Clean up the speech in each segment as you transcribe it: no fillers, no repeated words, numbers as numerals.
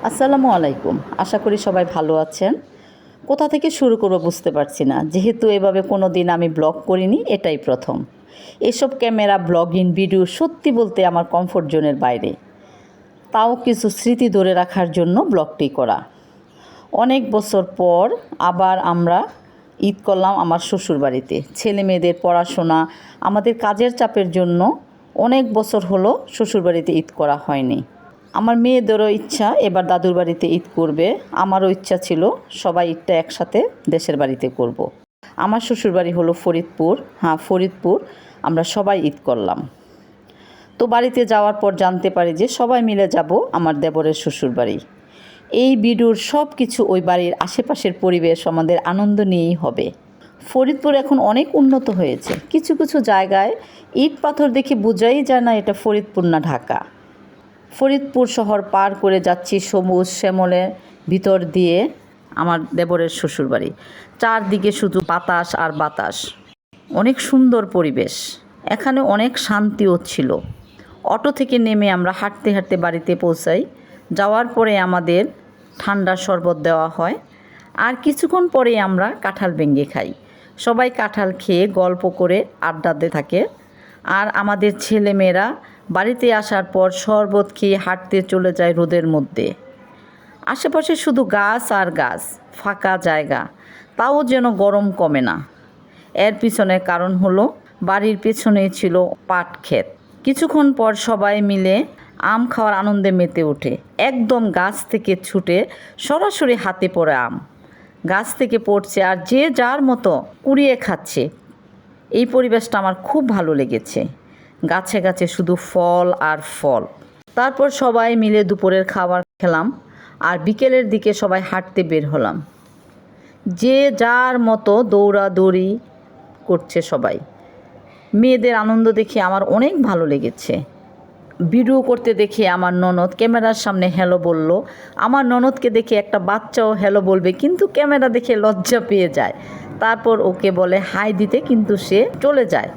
আসসালামু আলাইকুম। আশা করি সবাই ভালো আছেন। কোথা থেকে শুরু করব বুঝতে পারছি না, যেহেতু এভাবে কোনো দিন আমি ব্লগ করিনি, এটাই প্রথম। এসব ক্যামেরা ব্লগিং ভিডিও সত্যি বলতে আমার কমফোর্ট জোনের বাইরে, তাও কিছু স্মৃতি ধরে রাখার জন্য ব্লগটি করা। অনেক বছর পর আবার আমরা ঈদ করলাম আমার শ্বশুরবাড়িতে। ছেলে মেয়েদের পড়াশোনা, আমাদের কাজের চাপের জন্য অনেক বছর হলো শ্বশুরবাড়িতে ঈদ করা হয়নি। আমার মেয়েদেরও ইচ্ছা এবার দাদুর বাড়িতে ঈদ করবে, আমারও ইচ্ছা ছিল সবাই ঈদটা একসাথে দেশের বাড়িতে করব। আমার শ্বশুরবাড়ি হলো ফরিদপুর, ফরিদপুর। আমরা সবাই ঈদ করলাম। তো বাড়িতে যাওয়ার পর জানতে পারি যে সবাই মিলে যাব আমার দেবরের শ্বশুরবাড়ি। এই ভিডিওর সব কিছু ওই বাড়ির আশেপাশের পরিবেশ আমাদের আনন্দ নিয়েই হবে। ফরিদপুর এখন অনেক উন্নত হয়েছে। কিছু কিছু জায়গায় ইট পাথর দেখে বোঝাই যায় না এটা ফরিদপুর না ঢাকা। ফরিদপুর শহর পার করে যাচ্ছি সবুজ শ্যামলের ভিতর দিয়ে আমার দেবরের শ্বশুরবাড়ি। চারদিকে শুধু বাতাস আর বাতাস, অনেক সুন্দর পরিবেশ। এখানে অনেক শান্তিও ছিল। অটো থেকে নেমে আমরা হাঁটতে হাঁটতে বাড়িতে পৌঁছাই। যাওয়ার পরে আমাদের ঠান্ডা শরবত দেওয়া হয়, আর কিছুক্ষণ পরে আমরা কাঁঠাল ভেঙে খাই। সবাই কাঁঠাল খেয়ে গল্প করে আড্ডাতে থাকে। আর আমাদের ছেলেমেয়েরা বাড়িতে আসার পর শরবত খেয়ে হাঁটতে চলে যায় রোদের মধ্যে। আশেপাশে শুধু গাছ আর গাছ, ফাঁকা জায়গা, তাও যেন গরম কমে না। এর পিছনে কারণ হলো বাড়ির পেছনেই ছিল পাট ক্ষেত। কিছুক্ষণ পর সবাই মিলে আম খাওয়ার আনন্দে মেতে ওঠে। একদম গাছ থেকে ছুটে সরাসরি হাতে পড়ে আম গাছ থেকে পড়ছে, আর যে যার মতো কুড়িয়ে খাচ্ছে। এই পরিবেশটা আমার খুব ভালো লেগেছে। গাছে গাছে শুধু ফল আর ফল। তারপর সবাই মিলে দুপুরের খাবার খেলাম, আর বিকেলের দিকে সবাই হাঁটতে বের হলাম। যে যার মতো দৌড়াদৌড়ি করছে সবাই। মেয়েদের আনন্দ দেখে আমার অনেক ভালো লেগেছে। ভিডিও করতে দেখে আমার ননদ ক্যামেরার সামনে হ্যালো বলল। আমার ননদকে দেখে একটা বাচ্চাও হ্যালো বলবে, কিন্তু ক্যামেরা দেখে লজ্জা পেয়ে যায়। তারপর ওকে বলে হাই দিতে, কিন্তু সে চলে যায়।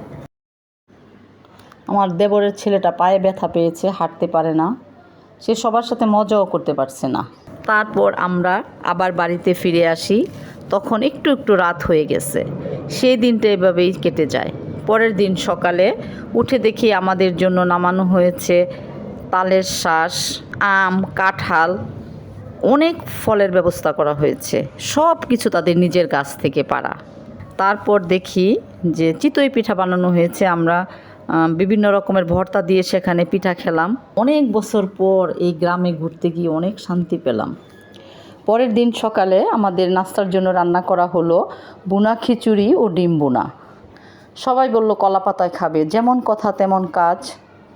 আমার দেবরের ছেলেটা পায়ে ব্যথা পেয়েছে, হাঁটতে পারে না। সে সবার সাথে মজাও করতে পারছে না। তারপর আমরা আবার বাড়িতে ফিরে আসি। তখন একটু একটু রাত হয়ে গেছে। সেই দিনটা এভাবেই কেটে যায়। পরের দিন সকালে উঠে দেখি আমাদের জন্য নামানো হয়েছে তালের শাঁস, আম, কাঁঠাল, অনেক ফলের ব্যবস্থা করা হয়েছে। সব কিছু তাদের নিজের গাছ থেকে পাড়া। তারপর দেখি যে চিতই পিঠা বানানো হয়েছে। আমরা বিভিন্ন রকমের ভর্তা দিয়ে সেখানে পিঠা খেলাম। অনেক বছর পর এই গ্রামে ঘুরতে গিয়ে অনেক শান্তি পেলাম। পরের দিন সকালে আমাদের নাস্তার জন্য রান্না করা হলো বুনা খিচুড়ি ও ডিম বুনা। সবাই বলল কলা পাতায় খাবে, যেমন কথা তেমন কাজ,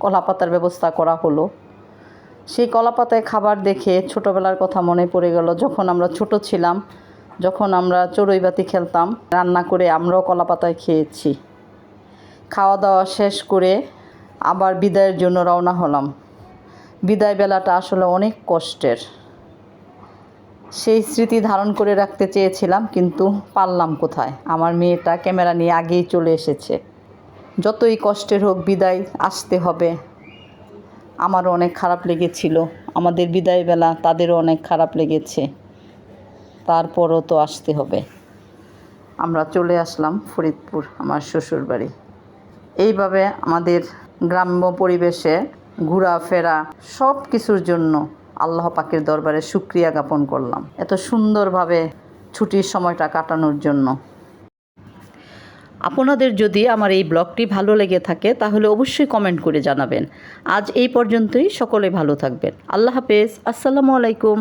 কলা পাতার ব্যবস্থা করা হলো। সেই কলা পাতায় খাবার দেখে ছোটোবেলার কথা মনে পড়ে গেল। যখন আমরা ছোট ছিলাম, যখন আমরা চড়ুইবাতি খেলতাম, রান্না করে আমরাও কলা পাতায় খেয়েছি। খাওয়া দাওয়া শেষ করে আবার বিদায়ের জন্য রওনা হলাম। বিদায় বেলাটা আসলে অনেক কষ্টের। সেই স্মৃতি ধারণ করে রাখতে চেয়েছিলাম, কিন্তু পারলাম কোথায়। আমার মেয়েটা ক্যামেরা নিয়ে আগেই চলে এসেছে। যতই কষ্টের হোক বিদায় আসতে হবে। আমারও অনেক খারাপ লেগেছিল। আমাদের বিদায় বেলা তাদেরও অনেক খারাপ লেগেছে। তারপরও তো আসতে হবে। আমরা চলে আসলাম ফরিদপুর, আমার শ্বশুরবাড়ি। এইভাবে আমাদের গ্রাম্য পরিবেশে ঘোরাফেরা সব কিছুর জন্য আল্লাহ পাকের দরবারে শুকরিয়া জ্ঞাপন করলাম, এত সুন্দরভাবে ছুটির সময়টা কাটানোর জন্য। আপনাদের যদি আমার এই ব্লগটি ভালো লেগে থাকে তাহলে অবশ্যই কমেন্ট করে জানাবেন। আজ এই পর্যন্তই। সকলে ভালো থাকবেন। আল্লাহ হাফেজ। আসসালামু আলাইকুম।